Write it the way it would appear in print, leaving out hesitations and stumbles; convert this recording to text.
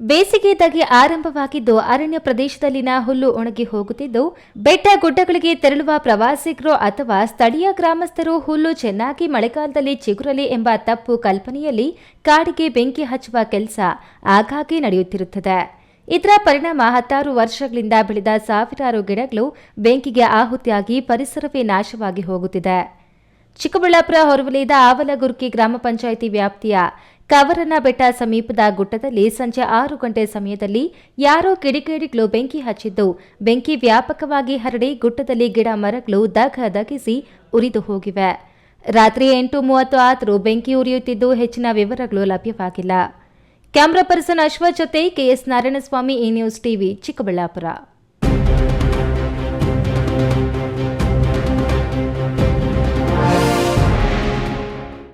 ಬೇಸಿಗೆ ಧಗೆ ಆರಂಭವಾಗಿದ್ದು ಅರಣ್ಯ ಪ್ರದೇಶದಲ್ಲಿನ ಹುಲ್ಲು ಒಣಗಿ ಹೋಗುತ್ತಿದ್ದು ಬೆಟ್ಟ ಗುಡ್ಡಗಳಿಗೆ ತೆರಳುವ ಪ್ರವಾಸಿಗರು ಅಥವಾ ಸ್ಥಳೀಯ ಗ್ರಾಮಸ್ಥರು ಹುಲ್ಲು ಚೆನ್ನಾಗಿ ಮಳೆಗಾಲದಲ್ಲಿ ಚಿಗುರಲಿ ಎಂಬ ತಪ್ಪು ಕಲ್ಪನೆಯಲ್ಲಿ ಕಾಡಿಗೆ ಬೆಂಕಿ ಹಚ್ಚುವ ಕೆಲಸ ಆಗಾಗ್ಗೆ ನಡೆಯುತ್ತಿರುತ್ತದೆ. ಇದರ ಪರಿಣಾಮ 16 ವರ್ಷಗಳಿಂದ ಬೆಳೆದ ಸಾವಿರಾರು ಗಿಡಗಳು ಬೆಂಕಿಗೆ ಆಹುತಿಯಾಗಿ ಪರಿಸರವೇ ನಾಶವಾಗಿ ಹೋಗುತ್ತಿದೆ. ಚಿಕ್ಕಬಳ್ಳಾಪುರ ಹೊರವಲಯದ ಆವಲಗುರ್ಕಿ ಗ್ರಾಮ ಪಂಚಾಯಿತಿ ವ್ಯಾಪ್ತಿಯ ಕವರನ ಬೆಟ್ಟ ಸಮೀಪದ ಗುಡ್ಡದಲ್ಲಿ ಸಂಜೆ 6 ಗಂಟೆ ಸಮಯದಲ್ಲಿ ಯಾರೋ ಕಿಡಿಗೇಡಿಗಳು ಬೆಂಕಿ ಹಚ್ಚಿದ್ದು ಬೆಂಕಿ ವ್ಯಾಪಕವಾಗಿ ಹರಡಿ ಗುಡ್ಡದಲ್ಲಿ ಗಿಡ ಮರಗಳು ಧಗಿಸಿ ಉರಿದು ಹೋಗಿವೆ. ರಾತ್ರಿ 8:30 ಆದರೂ ಬೆಂಕಿ ಉರಿಯುತ್ತಿದ್ದು ಹೆಚ್ಚಿನ ವಿವರಗಳು ಲಭ್ಯವಾಗಿಲ್ಲ. ಕ್ಯಾಮರಾ ಪರ್ಸನ್ ಅಶ್ವಥ್ ಜೊತೆ ಕೆಎಸ್ ನಾರಾಯಣಸ್ವಾಮಿ, ಈ ನ್ಯೂಸ್ ಟಿವಿ, ಚಿಕ್ಕಬಳ್ಳಾಪುರ.